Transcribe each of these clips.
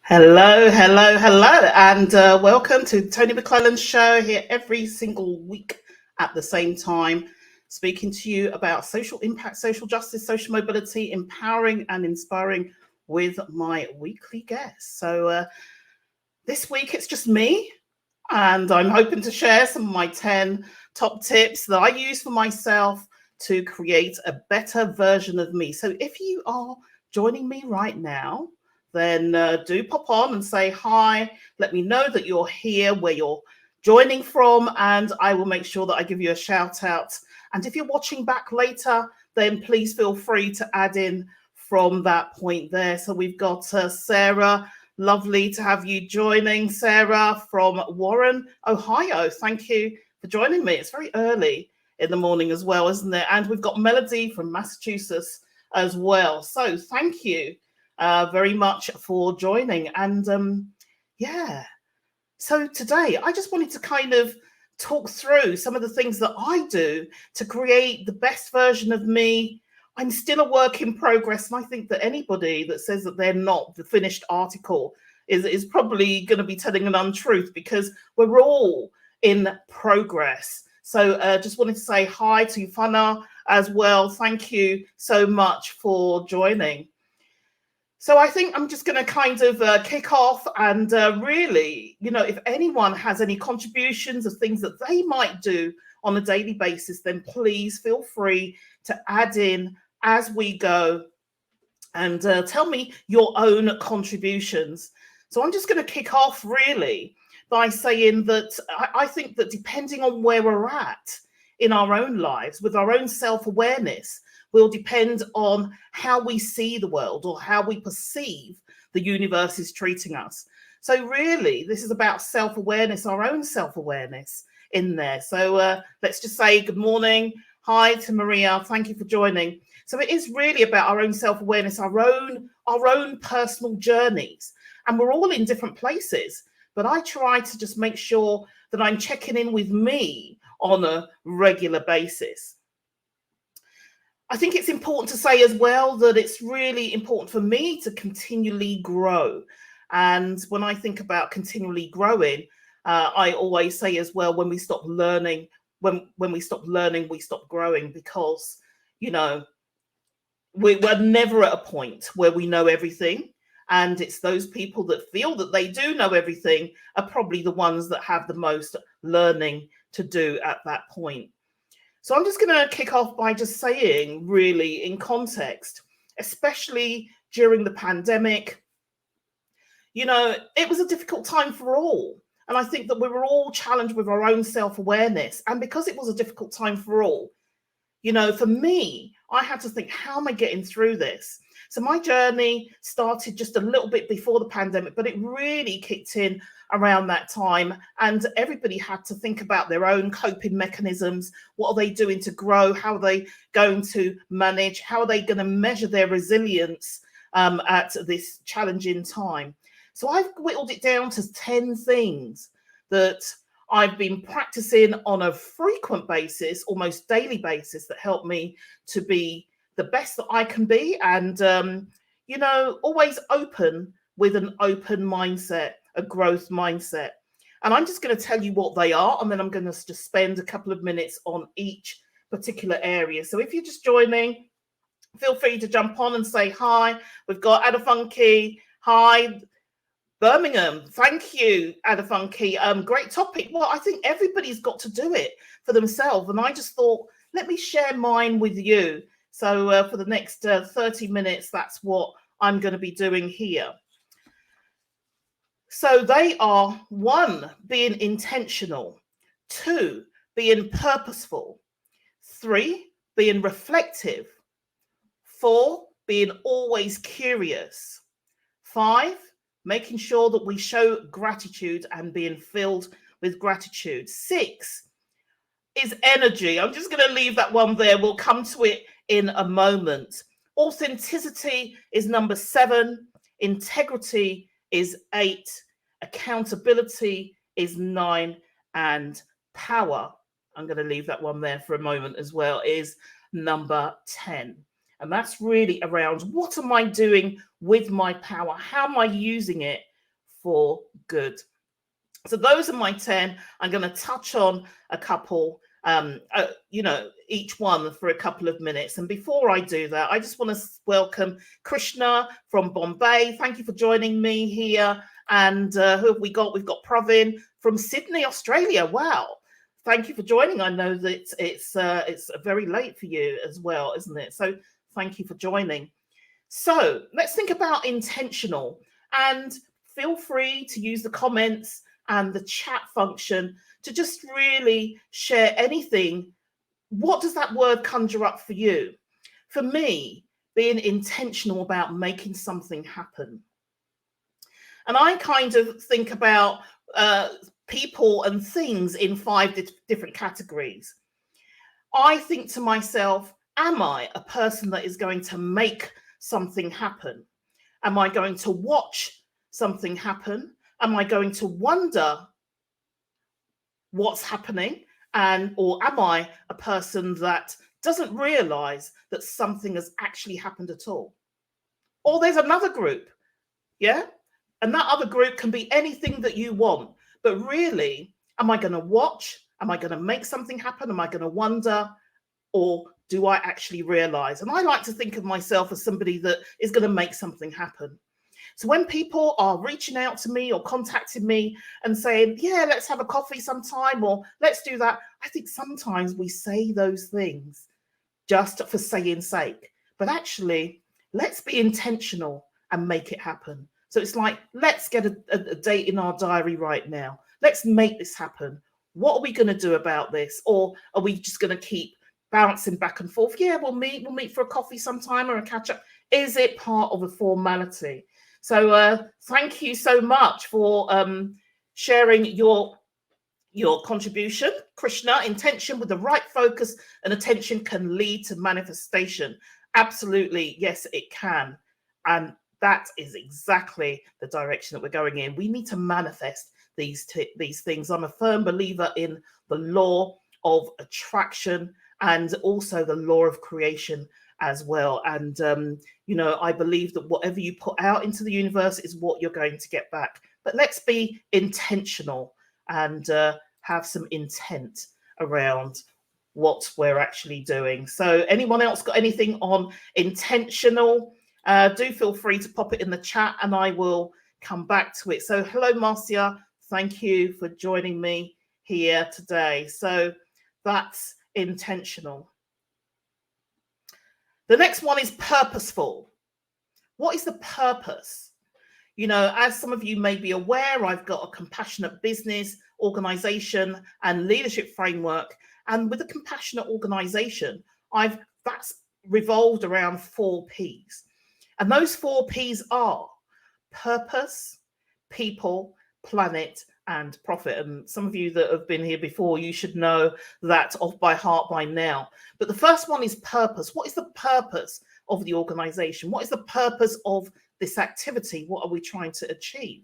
Hello, and welcome to Tony McClelland's show here every single week at the same time, speaking to you about social impact, social justice, social mobility, empowering and inspiring with my weekly guests. So this week it's just me, and I'm hoping to share some of my 10 top tips that I use for myself to create a better version of me. So if you are joining me right now, then do pop on and say hi. Let me know that you're here, where you're joining from, and I will make sure that I give you a shout out. And if you're watching back later, then please feel free to add in from that point there. So we've got Sarah. Lovely to have you joining, Sarah from Warren, Ohio. Thank you for joining me. It's very early in the morning as well, isn't it? And we've got Melody from Massachusetts as well. So thank you very much for joining. And so today I just wanted to kind of talk through some of the things that I do to create the best version of me. I'm still a work in progress, and I think that anybody that says that they're not the finished article is probably going to be telling an untruth, because we're all in progress. So just wanted to say hi to Fana as well. Thank you so much for joining. So I think I'm just going to kind of kick off and really, if anyone has any contributions of things that they might do on a daily basis, then please feel free to add in as we go and tell me your own contributions. So I'm just going to kick off really by saying that I think that depending on where we're at in our own lives, with our own self-awareness, will depend on how we see the world or how we perceive the universe is treating us. So really, this is about self-awareness, our own self-awareness in there. So let's just say good morning. Hi to Maria. Thank you for joining. So it is really about our own self-awareness, our own personal journeys. And we're all in different places. But I try to just make sure that I'm checking in with me on a regular basis. I think it's important to say as well that it's really important for me to continually grow. And when I think about continually growing, I always say as well, when we stop learning, when we stop learning, we stop growing, because, we're never at a point where we know everything. And it's those people that feel that they do know everything are probably the ones that have the most learning to do at that point. So I'm just going to kick off by just saying, really, in context, especially during the pandemic, it was a difficult time for all. And I think that we were all challenged with our own self-awareness. And because it was a difficult time for all, for me, I had to think, how am I getting through this? So my journey started just a little bit before the pandemic, but it really kicked in around that time. And everybody had to think about their own coping mechanisms. What are they doing to grow? How are they going to manage? How are they going to measure their resilience at this challenging time? So I've whittled it down to 10 things that I've been practicing on a frequent basis, almost daily basis, that help me to be the best that I can be, and always open, with an open mindset, a growth mindset. And I'm just going to tell you what they are, and then I'm going to just spend a couple of minutes on each particular area. So if you're just joining, feel free to jump on and say hi. We've got Ada Funky. Hi. Birmingham, thank you, Adafunky. Great topic. Well, I think everybody's got to do it for themselves. And I just thought, let me share mine with you. So for the next 30 minutes, that's what I'm going to be doing here. So they are: 1, being intentional; 2, being purposeful; 3, being reflective; 4, being always curious; 5, making sure that we show gratitude and being filled with gratitude; 6 is energy. I'm just going to leave that one there. We'll come to it in a moment. Authenticity is number 7. Integrity is 8. Accountability is 9. And power, I'm going to leave that one there for a moment as well, is number 10. And that's really around, what am I doing with my power? How am I using it for good? So those are my 10. I'm going to touch on a couple, each one for a couple of minutes. And before I do that, I just want to welcome Krishna from Bombay. Thank you for joining me here. And who have we got? We've got Pravin from Sydney, Australia. Wow. Thank you for joining. I know that it's very late for you as well, isn't it? So thank you for joining. So let's think about intentional, and feel free to use the comments and the chat function to just really share anything. What does that word conjure up for you? For me, being intentional about making something happen. And I kind of think about people and things in 5 different categories. I think to myself, am I a person that is going to make something happen? Am I going to watch something happen? Am I going to wonder what's happening? Or am I a person that doesn't realize that something has actually happened at all? Or there's another group, yeah? And that other group can be anything that you want. But really, am I going to watch? Am I going to make something happen? Am I going to wonder? Or do I actually realize? And I like to think of myself as somebody that is going to make something happen. So when people are reaching out to me or contacting me and saying, yeah, let's have a coffee sometime, or let's do that, I think sometimes we say those things just for saying's sake. But actually, let's be intentional and make it happen. So it's like, let's get a date in our diary right now. Let's make this happen. What are we going to do about this? Or are we just going to keep bouncing back and forth? Yeah, we'll meet for a coffee sometime or a catch up. Is it part of a formality? So thank you so much for sharing your contribution. Krishna, intention with the right focus and attention can lead to manifestation. Absolutely, yes, it can. And that is exactly the direction that we're going in. We need to manifest these things. I'm a firm believer in the law of attraction and also the law of creation as well. And, I believe that whatever you put out into the universe is what you're going to get back. But let's be intentional and have some intent around what we're actually doing. So anyone else got anything on intentional? Do feel free to pop it in the chat and I will come back to it. So hello, Marcia. Thank you for joining me here today. So that's intentional. The next one is purposeful. What is the purpose? As some of you may be aware, I've got a compassionate business, organization, and leadership framework. And with a compassionate organization, that's revolved around 4 Ps. And those 4 Ps are purpose, people, planet, and profit. And some of you that have been here before, you should know that off by heart by now. But the first one is purpose. What is the purpose of the organization? What is the purpose of this activity? What are we trying to achieve?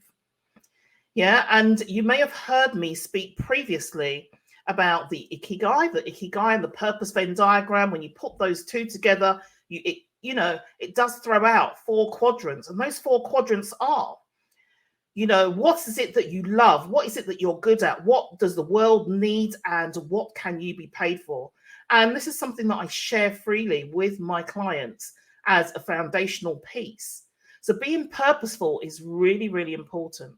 Yeah, and you may have heard me speak previously about the ikigai and the purpose Venn diagram. When you put those 2 together, it does throw out 4 quadrants. And those 4 quadrants are, what is it that you love? What is it that you're good at? What does the world need? And what can you be paid for? And this is something that I share freely with my clients as a foundational piece. So being purposeful is really, really important.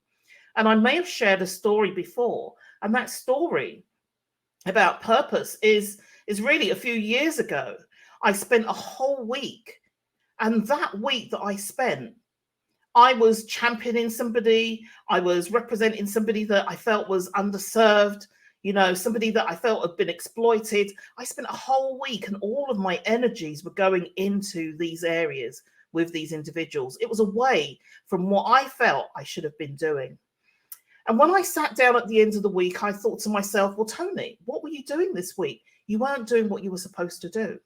And I may have shared a story before, and that story about purpose is really a few years ago. I spent a whole week, and that week that I spent, I was championing somebody, I was representing somebody that I felt was underserved, somebody that I felt had been exploited. I spent a whole week and all of my energies were going into these areas with these individuals. It was away from what I felt I should have been doing. And when I sat down at the end of the week, I thought to myself, well, Tony, what were you doing this week? You weren't doing what you were supposed to do.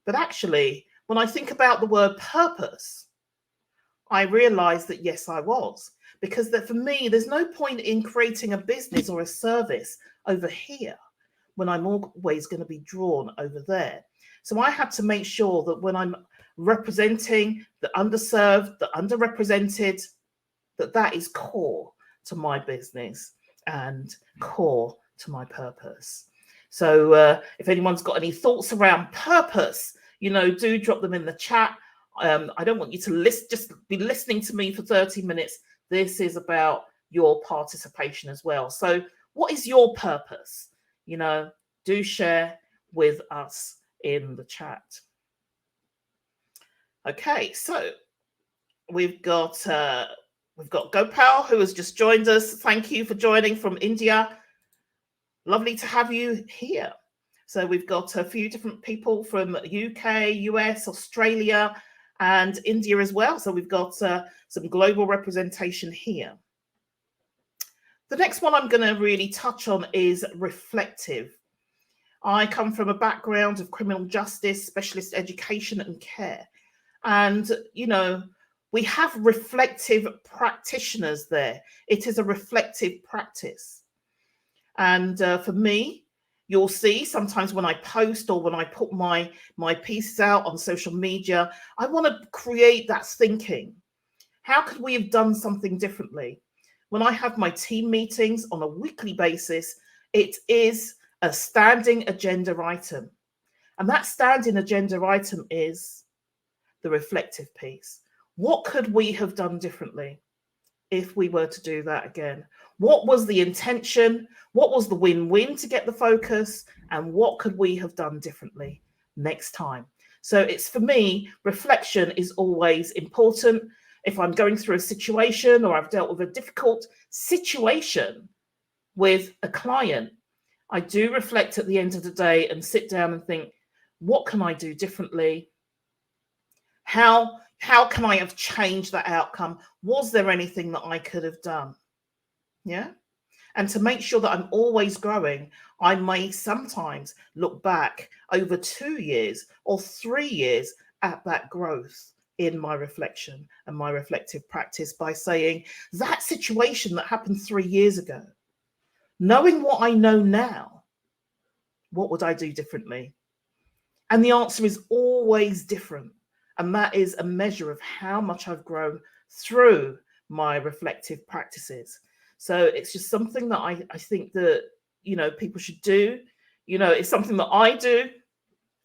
But actually, when I think about the word purpose, I realized that yes, I was. Because that for me, there's no point in creating a business or a service over here when I'm always going to be drawn over there. So I had to make sure that when I'm representing the underserved, the underrepresented, that is core to my business and core to my purpose. So if anyone's got any thoughts around purpose, do drop them in the chat. I don't want you to just be listening to me for 30 minutes. This is about your participation as well. So what is your purpose? Do share with us in the chat. Okay, so we've got Gopal, who has just joined us. Thank you for joining from India. Lovely to have you here. So we've got a few different people from UK, US, Australia, and India as well. So we've got some global representation here. The next one I'm going to really touch on is reflective. I come from a background of criminal justice, specialist education and care. And, we have reflective practitioners there. It is a reflective practice. And for me, you'll see sometimes when I post or when I put my pieces out on social media, I want to create that thinking. How could we have done something differently? When I have my team meetings on a weekly basis, it is a standing agenda item. And that standing agenda item is the reflective piece. What could we have done differently if we were to do that again? What was the intention? What was the win-win to get the focus? And what could we have done differently next time? So it's, for me, reflection is always important. If I'm going through a situation or I've dealt with a difficult situation with a client, I do reflect at the end of the day and sit down and think, what can I do differently? How can I have changed that outcome? Was there anything that I could have done? Yeah. And to make sure that I'm always growing, I may sometimes look back over 2 years or 3 years at that growth in my reflection and my reflective practice by saying, that situation that happened 3 years ago, knowing what I know now, what would I do differently? And the answer is always different. And that is a measure of how much I've grown through my reflective practices. So it's just something that I think that, people should do. It's something that I do,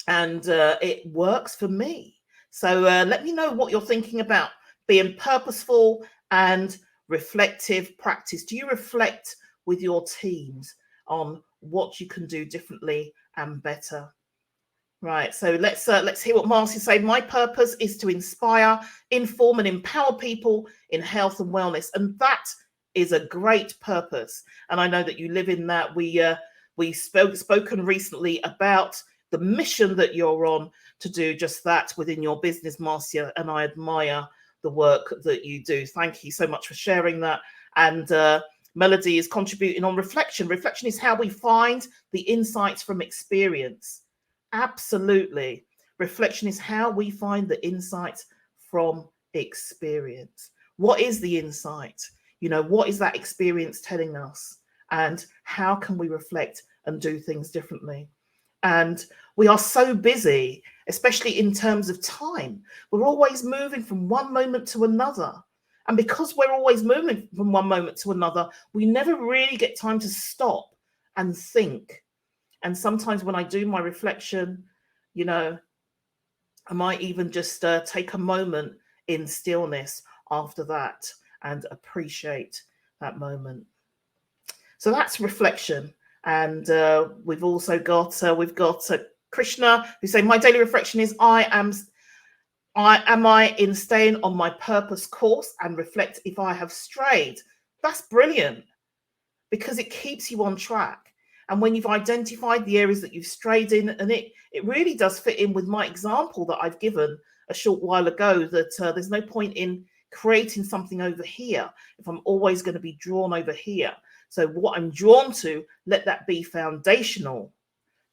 and it works for me. So let me know what you're thinking about being purposeful and reflective practice. Do you reflect with your teams on what you can do differently and better? Right, so let's hear what Marcy said. My purpose is to inspire, inform, and empower people in health and wellness, and that is a great purpose. And I know that you live in that. We've spoken recently about the mission that you're on to do just that within your business, Marcia, and I admire the work that you do. Thank you so much for sharing that. And Melody is contributing on reflection. Reflection is how we find the insights from experience. Absolutely. Reflection is how we find the insights from experience. What is the insight? What is that experience telling us? And how can we reflect and do things differently? And we are so busy, especially in terms of time. We're always moving from one moment to another. And because we're always moving from one moment to another, we never really get time to stop and think. And sometimes when I do my reflection, I might even just take a moment in stillness after that and appreciate that moment. So that's reflection. And we've also got Krishna, who say, my daily reflection is am I in staying on my purpose course, and reflect if I have strayed. That's brilliant, because it keeps you on track. And when you've identified the areas that you've strayed in, and it really does fit in with my example that I've given a short while ago, that there's no point in creating something over here if I'm always going to be drawn over here. So what I'm drawn to, let that be foundational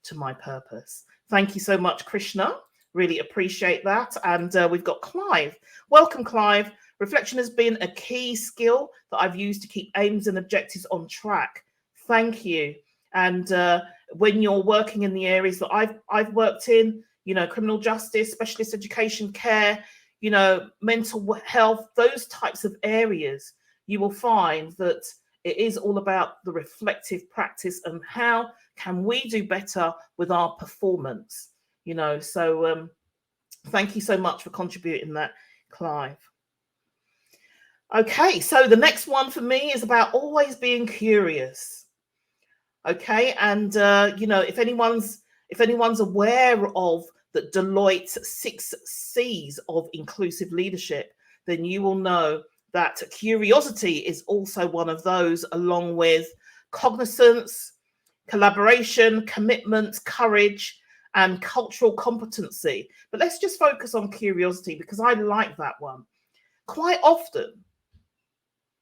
to my purpose. Thank you so much, Krishna. Really appreciate that. And we've got Clive. Welcome, Clive. Reflection has been a key skill that I've used to keep aims and objectives on track. Thank you. And when you're working in the areas that I've worked in, you know, criminal justice, specialist education, care, you know, mental health, those types of areas, you will find that it is all about the reflective practice and how can we do better with our performance, you know. So thank you so much for contributing that, Clive. Okay, so the next one for me is about always being curious. Okay, and you know, if anyone's aware of that Deloitte's 6 C's of inclusive leadership, then you will know that curiosity is also one of those, along with cognizance, collaboration, commitment, courage, and cultural competency. But let's just focus on curiosity, because I like that one. Quite often,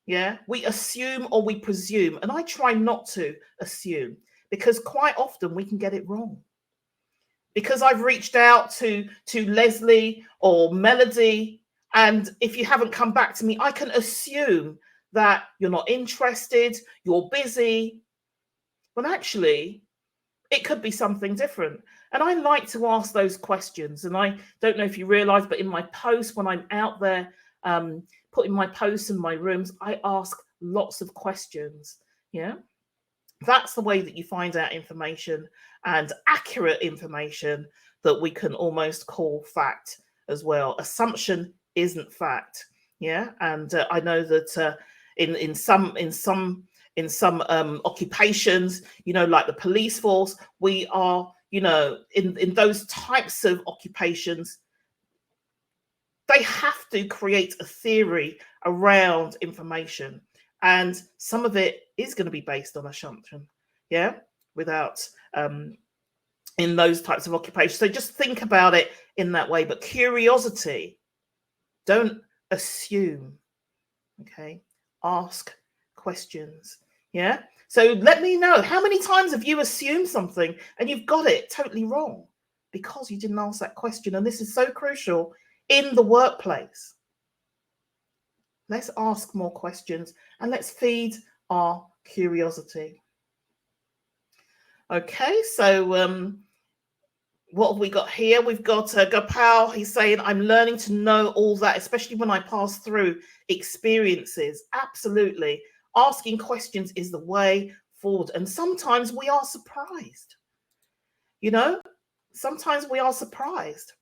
yeah, we assume or we presume, and I try not to assume, because quite often we can get it wrong. Because I've reached out to Leslie or Melody, and if you haven't come back to me, I can assume that you're not interested, you're busy, when actually it could be something different. And I like to ask those questions. And I don't know if you realize, but in my posts, when I'm out there putting my posts in my rooms, I ask lots of questions. Yeah, that's the way that you find out information, and accurate information that we can almost call fact as well. Assumption isn't fact. Yeah, and I know that in some occupations, you know, like the police force, we are, you know, in those types of occupations, they have to create a theory around information, and some of it is going to be based on assumption. Yeah, without in those types of occupations. So just think about it in that way. But curiosity, don't assume. Okay, ask questions. Yeah. So let me know, how many times have you assumed something and you've got it totally wrong because you didn't ask that question? And this is so crucial in the workplace. Let's ask more questions and let's feed our curiosity. Okay, so what have we got here? We've got Gopal. He's saying, I'm learning to know all that, especially when I pass through experiences. Absolutely. Asking questions is the way forward. And sometimes we are surprised. You know, sometimes we are surprised.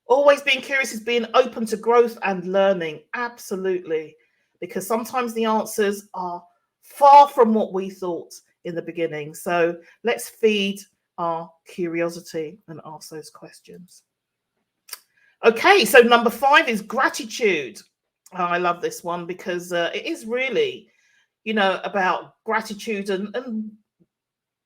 Always being curious is being open to growth and learning. Absolutely. Because sometimes the answers are far from what we thought in the beginning. So let's feed our curiosity and ask those questions. Okay, so number 5 is gratitude. Oh, I love this one because it is really, you know, about gratitude, and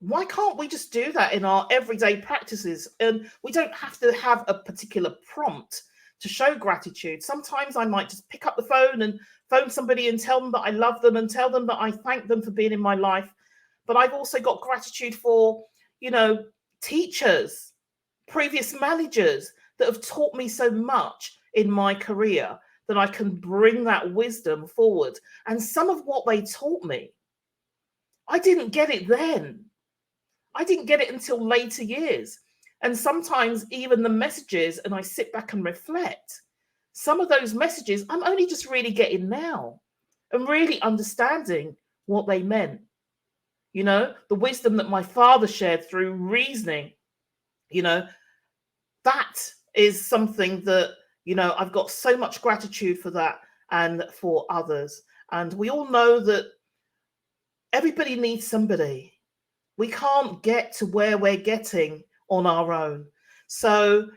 why can't we just do that in our everyday practices? And we don't have to have a particular prompt to show gratitude. Sometimes I might just pick up the phone and phone somebody and tell them that I love them and tell them that I thank them for being in my life. But I've also got gratitude for, you know, teachers, previous managers that have taught me so much in my career that I can bring that wisdom forward. And some of what they taught me, I didn't get it then. I didn't get it until later years. And sometimes even the messages, and I sit back and reflect, some of those messages I'm only just really getting now and really understanding what they meant. You know, the wisdom that my father shared through reasoning, you know, that is something that I've got so much gratitude for that and for others. And we all know that everybody needs somebody. We can't get to where we're getting on our own. So,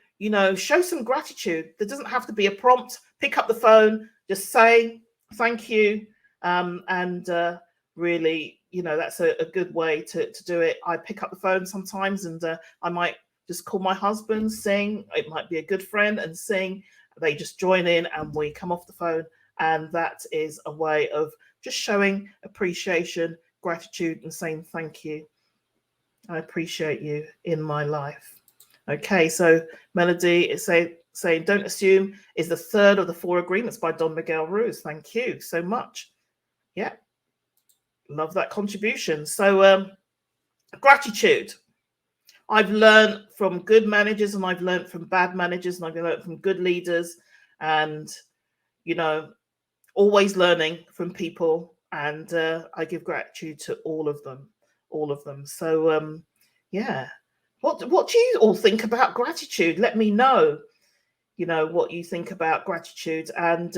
show some gratitude. There doesn't have to be a prompt. Pick up the phone, just say thank you. And really, that's a good way to do it. I pick up the phone sometimes, and I might just call my husband, sing. It might be a good friend, and sing. They just join in and we come off the phone. And that is a way of just showing appreciation, gratitude, and saying thank you. I appreciate you in my life. Okay, so Melody is saying, don't assume is the third of the 4 agreements by Don Miguel Ruiz. Thank you so much. Yeah, love that contribution. So gratitude. I've learned from good managers, and I've learned from bad managers, and I've learned from good leaders, and, always learning from people. And I give gratitude to all of them. So yeah, what do you all think about gratitude? Let me know what you think about gratitude. And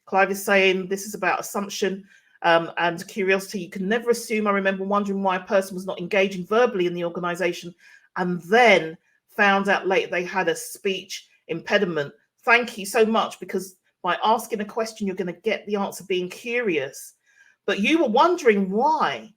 Clive is saying this is about assumption and curiosity. You can never assume. I remember wondering why a person was not engaging verbally in the organization, and then found out later they had a speech impediment. Thank you so much, because by asking a question you're going to get the answer, being curious. But you were wondering why.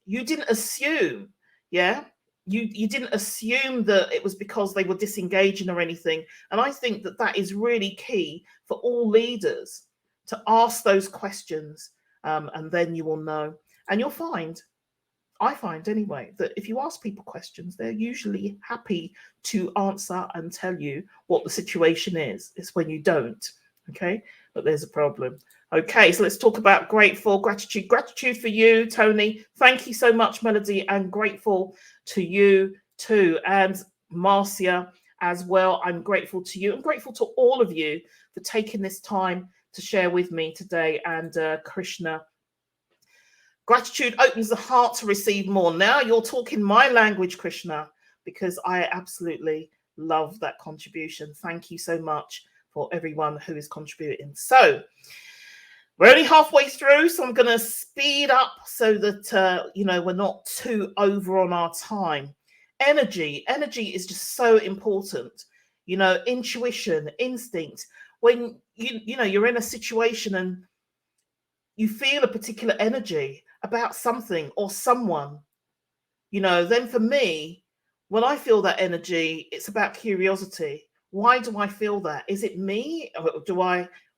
You didn't assume, yeah? You didn't assume that it was because they were disengaging or anything. And I think that is really key for all leaders, to ask those questions, and then you will know. And I find anyway, that if you ask people questions, they're usually happy to answer and tell you what the situation is. It's when you don't, okay? But there's a problem. Okay, so let's talk about gratitude. Gratitude for you, Tony. Thank you so much, Melody, and grateful to you too. And Marcia as well, I'm grateful to you. I'm grateful to all of you for taking this time to share with me today. And Krishna, gratitude opens the heart to receive more. Now you're talking my language, Krishna, because I absolutely love that contribution. Thank you so much for everyone who is contributing. So we're only halfway through, so I'm going to speed up so that, we're not too over on our time. Energy is just so important. Intuition, instinct. When, you're in a situation and you feel a particular energy about something or someone, then for me, when I feel that energy, it's about curiosity. Why do I feel that? Is it me? Or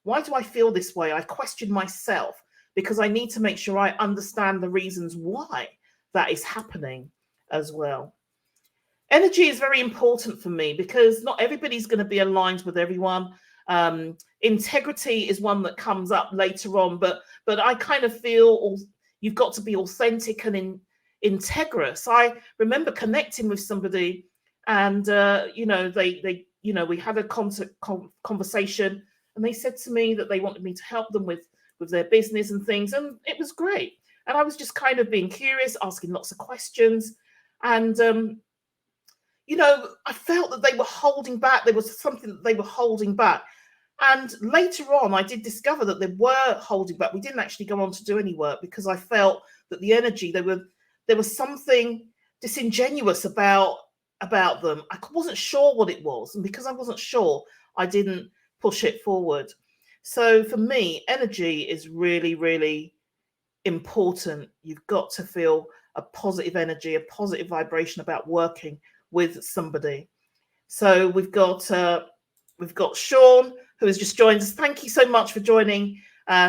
why do I feel this way? I question myself, because I need to make sure I understand the reasons why that is happening as well. Energy is very important for me, because not everybody's going to be aligned with everyone. Integrity is one that comes up later on, but I kind of feel you've got to be authentic and integrous. I remember connecting with somebody, and we had a conversation, and they said to me that they wanted me to help them with their business and things, and it was great. And I was just kind of being curious, asking lots of questions, and I felt that they were holding back. There was something that they were holding back. And later on, I did discover that they were holding back. We didn't actually go on to do any work, because I felt that the energy, there was something disingenuous about them. I wasn't sure what it was. And because I wasn't sure, I didn't push it forward. So for me, energy is really, really important. You've got to feel a positive energy, a positive vibration about working with somebody. So we've got Sean, who has just joined us. Thank you so much for joining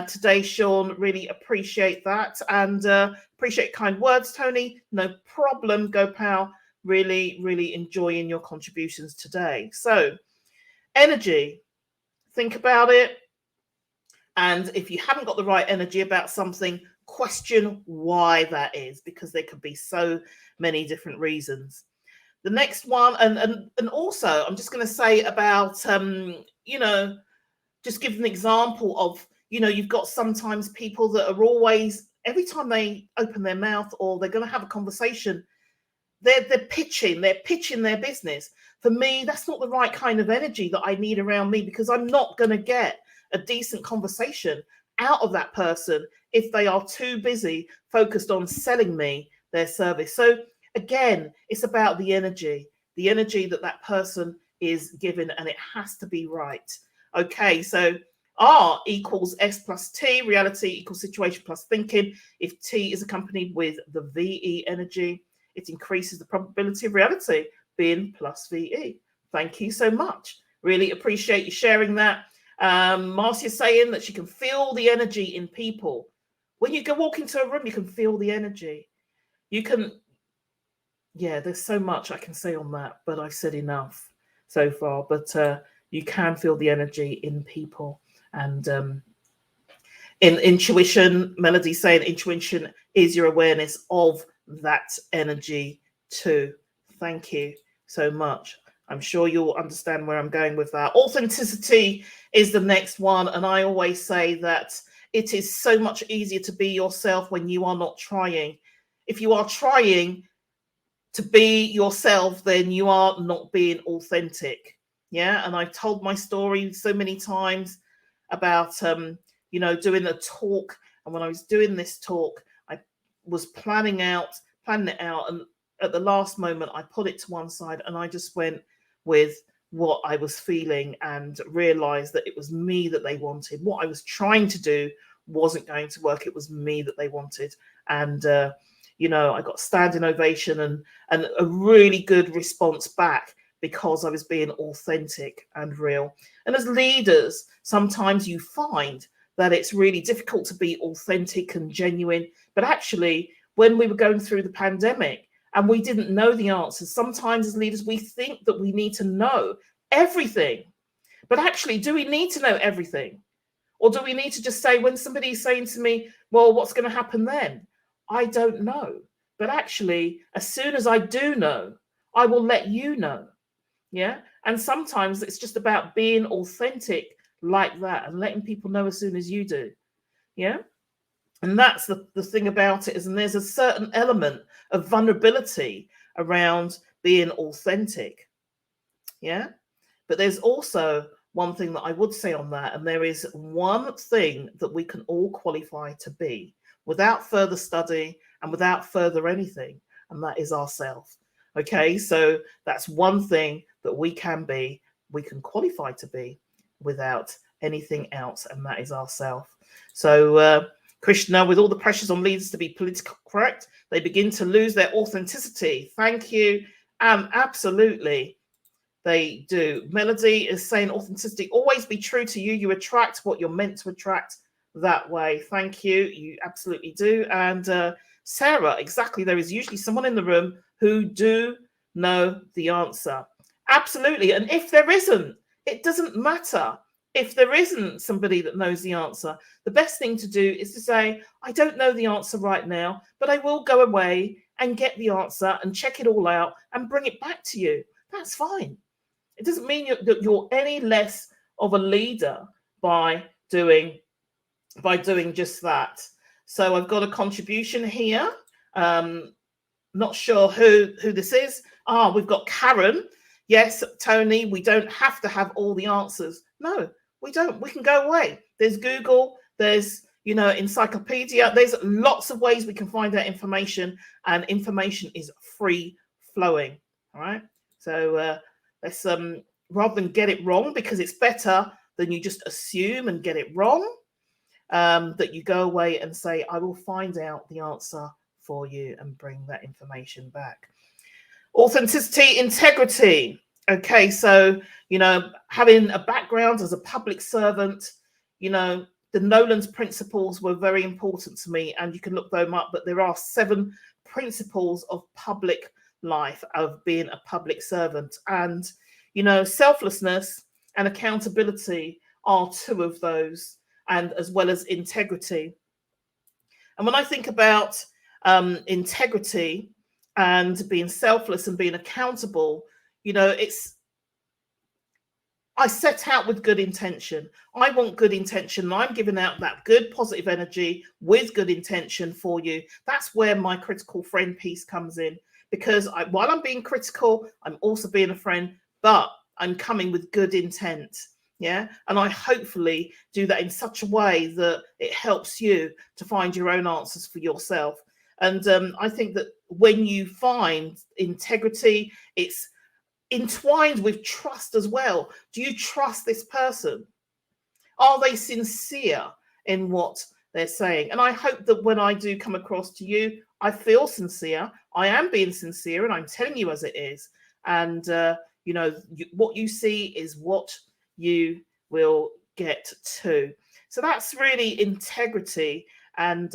today, Sean. Really appreciate that, and appreciate kind words, Tony. No problem, Gopal. Really, really enjoying your contributions today. So, energy. Think about it, and if you haven't got the right energy about something, question why that is, because there could be so many different reasons. The next one, and also, I'm just going to say about, just give an example of, you've got sometimes people that are always, every time they open their mouth or they're going to have a conversation, they're pitching their business. For me, that's not the right kind of energy that I need around me, because I'm not going to get a decent conversation out of that person if they are too busy focused on selling me their service. So again, it's about the energy that that person is given, and it has to be right. Okay, so R equals S plus T, reality equals situation plus thinking. If T is accompanied with the VE energy, it increases the probability of reality being plus VE. Thank you so much. Really appreciate you sharing that. Marcia's saying that she can feel the energy in people. When you go walk into a room, you can feel the energy. You can, yeah, there's so much I can say on that, but I've said enough so far. But you can feel the energy in people. And in intuition, Melody saying intuition is your awareness of that energy too. Thank you so much. I'm sure you'll understand where I'm going with that. Authenticity is the next one. And I always say that it is so much easier to be yourself when you are not trying. If you are trying to be yourself, then you are not being authentic. Yeah. And I've told my story so many times about, doing a talk. And when I was doing this talk, I was planning it out. And at the last moment, I put it to one side and I just went with what I was feeling and realized that it was me that they wanted. What I was trying to do wasn't going to work. It was me that they wanted. And, I got standing ovation and a really good response back because I was being authentic and real. And as leaders, sometimes you find that it's really difficult to be authentic and genuine. But actually, when we were going through the pandemic and we didn't know the answers, sometimes as leaders, we think that we need to know everything. But actually, do we need to know everything? Or do we need to just say, when somebody's saying to me, well, what's going to happen then? I don't know. But actually, as soon as I do know, I will let you know. Yeah. And sometimes it's just about being authentic like that and letting people know as soon as you do. Yeah. And that's the thing about it, and there's a certain element of vulnerability around being authentic. Yeah. But there's also one thing that I would say on that, and there is one thing that we can all qualify to be without further study and without further anything, and that is ourselves. Okay, so that's one thing that we can qualify to be without anything else, and that is ourselves. So, Krishna, with all the pressures on leaders to be politically correct, they begin to lose their authenticity. Thank you. Absolutely. They do. Melody is saying authenticity, always be true to you. You attract what you're meant to attract that way. Thank you. You absolutely do. And Sarah, exactly. There is usually someone in the room who do know the answer. Absolutely. And if there isn't, it doesn't matter. If there isn't somebody that knows the answer, the best thing to do is to say, I don't know the answer right now, but I will go away and get the answer and check it all out and bring it back to you. That's fine. It doesn't mean that you're any less of a leader by doing just that. So I've got a contribution here. Not sure who this is. We've got Karen. Yes, Tony, we don't have to have all the answers. No, we don't. We can go away. There's Google. There's, encyclopedia. There's lots of ways we can find out information, and information is free flowing. All right. So let's rather than get it wrong, because it's better than you just assume and get it wrong, that you go away and say, I will find out the answer for you and bring that information back. Authenticity, integrity. Okay, so, having a background as a public servant, the Nolan's principles were very important to me, and you can look them up, but there are 7 principles of public life, of being a public servant. And, selflessness and accountability are 2 of those, and as well as integrity. And when I think about integrity and being selfless and being accountable, I set out with good intention. I want good intention. And I'm giving out that good positive energy with good intention for you. That's where my critical friend piece comes in, because while I'm being critical, I'm also being a friend, but I'm coming with good intent. Yeah. And I hopefully do that in such a way that it helps you to find your own answers for yourself. And I think that when you find integrity, it's entwined with trust as well. Do you trust this person? Are they sincere in what they're saying? And I hope that when I do come across to you, I feel sincere. I am being sincere and I'm telling you as it is. And, what you see is what you will get to. So that's really integrity. And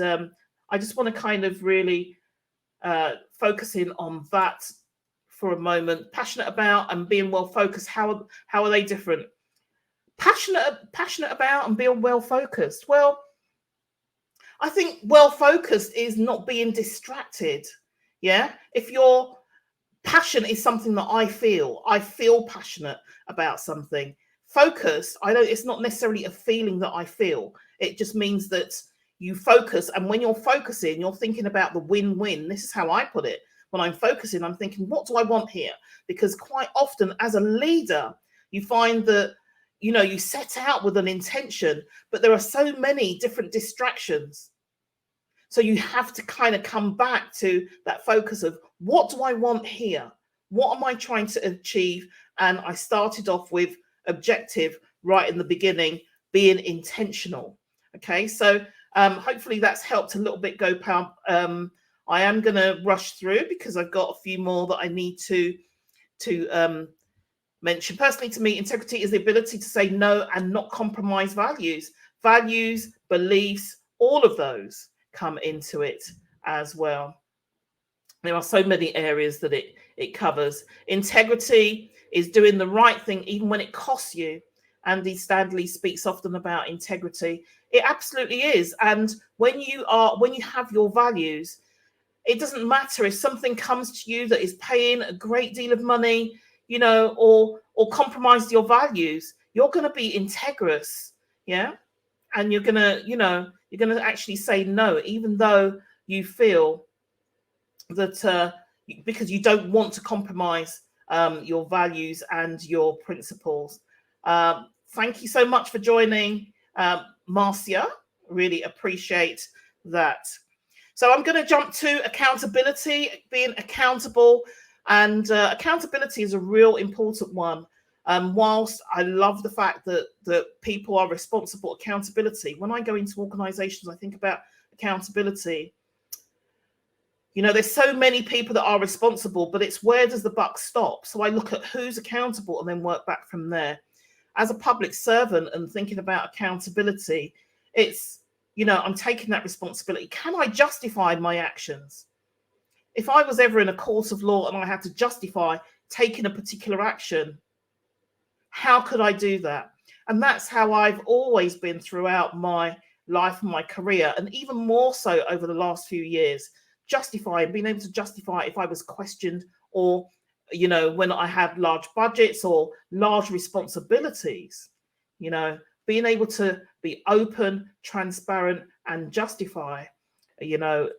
I just want to kind of really focus in on that for a moment. Passionate about and being well focused. How are they different? Passionate about and being well focused. Well, I think well focused is not being distracted. Yeah. If your passion is something that I feel passionate about something. Focus, it's not necessarily a feeling that I feel. It just means that you focus. And when you're focusing, you're thinking about the win-win. This is how I put it. When I'm focusing, I'm thinking, what do I want here? Because quite often as a leader, you find that, you set out with an intention, but there are so many different distractions. So you have to kind of come back to that focus of what do I want here? What am I trying to achieve? And I started off with objective right in the beginning, being intentional. Okay, so hopefully that's helped a little bit, Gopal. I am going to rush through because I've got a few more that I need to mention. Personally, to me, integrity is the ability to say no and not compromise values. Values, beliefs, all of those come into it as well. There are so many areas that it covers. Integrity is doing the right thing even when it costs you. Andy Stanley speaks often about integrity. It absolutely is. And when you have your values, it doesn't matter if something comes to you that is paying a great deal of money, or compromise your values. You're going to be integrous, yeah, and you're gonna actually say no, even though you feel that because you don't want to compromise your values and your principles. Thank you so much for joining, Marcia. Really appreciate that. So I'm going to jump to accountability, being accountable. And accountability is a real important one. Whilst I love the fact that people are responsible, accountability, when I go into organizations, I think about accountability. There's so many people that are responsible, but it's where does the buck stop? So I look at who's accountable and then work back from there. As a public servant and thinking about accountability, it's, I'm taking that responsibility. Can I justify my actions? If I was ever in a court of law and I had to justify taking a particular action, how could I do that? And that's how I've always been throughout my life and my career, and even more so over the last few years, being able to justify if I was questioned, or, when I had large budgets or large responsibilities, being able to be open, transparent, and justify,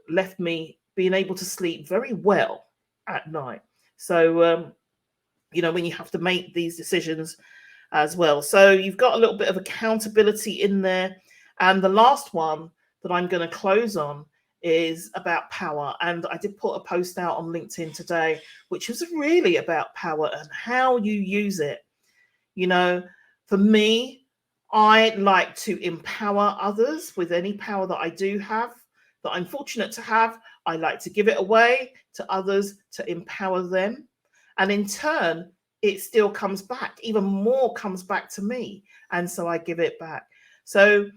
left me being able to sleep very well at night. So, when you have to make these decisions as well. So you've got a little bit of accountability in there. And the last one that I'm going to close on is about power. And I did put a post out on LinkedIn today, which was really about power and how you use it. For me, I like to empower others with any power that I do have, that I'm fortunate to have. I like to give it away to others to empower them. And in turn, it still comes back, even more comes back to me. And so I give it back. So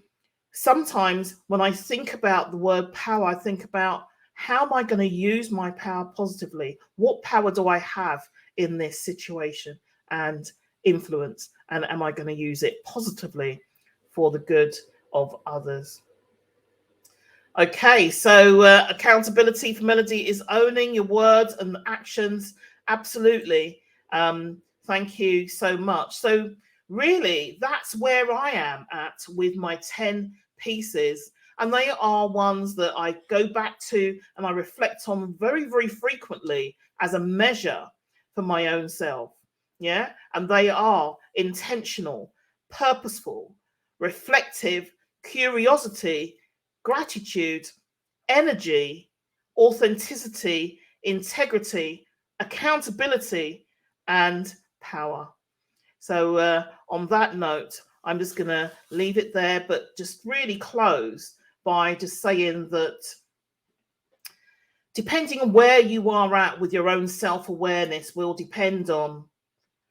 sometimes when I think about the word power, I think about how am I going to use my power positively? What power do I have in this situation and influence? And am I going to use it positively for the good of others? Okay, so accountability for Melody is owning your words and actions. Absolutely. Thank you so much. So really, that's where I am at with my 10 pieces. And they are ones that I go back to and I reflect on very, very frequently as a measure for my own self. Yeah. And they are intentional, purposeful, reflective, curiosity, gratitude, energy, authenticity, integrity, accountability, and power. So on that note, I'm just going to leave it there, but just really close by just saying that depending on where you are at with your own self-awareness will depend on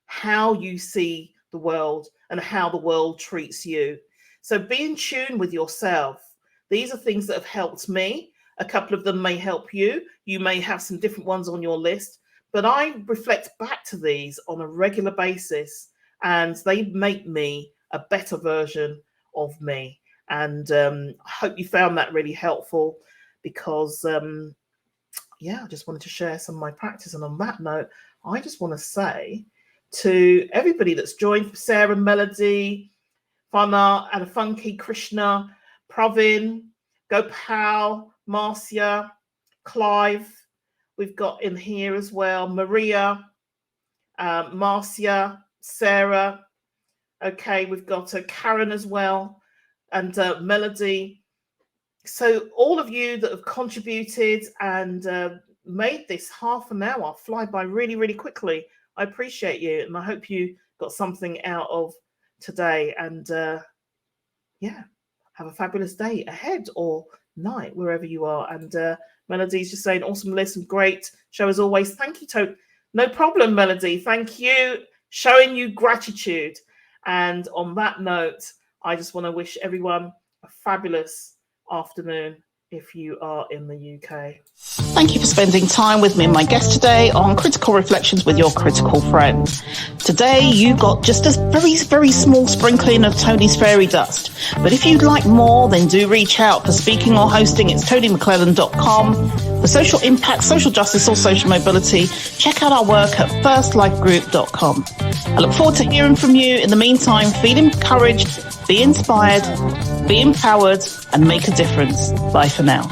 how you see the world and how the world treats you. So be in tune with yourself. These are things that have helped me. A couple of them may help you. You may have some different ones on your list, but I reflect back to these on a regular basis, and they make me a better version of me. And I hope you found that really helpful, because I just wanted to share some of my practice. And on that note, I just want to say to everybody that's joined, Sarah, Melody, Fana, and Funky, Krishna, Pravin, Gopal, Marcia, Clive, we've got in here as well, Maria, Marcia, Sarah. Okay, we've got Karen as well, and Melody. So all of you that have contributed and made this half an hour fly by really, really quickly, I appreciate you, and I hope you got something out of today. And have a fabulous day ahead or night, wherever you are. And Melody's just saying, awesome listen, great show as always. Thank you, Toad. No problem, Melody. Thank you. Showing you gratitude. And on that note, I just want to wish everyone a fabulous afternoon if you are in the UK. Thank you for spending time with me and my guest today on Critical Reflections with Your Critical Friend. Today, you got just a very, very small sprinkling of Tony's fairy dust. But if you'd like more, then do reach out. For speaking or hosting, it's TonyMcClelland.com. For social impact, social justice, or social mobility, check out our work at firstlifegroup.com. I look forward to hearing from you. In the meantime, feel encouraged, be inspired, be empowered, and make a difference. Bye for now.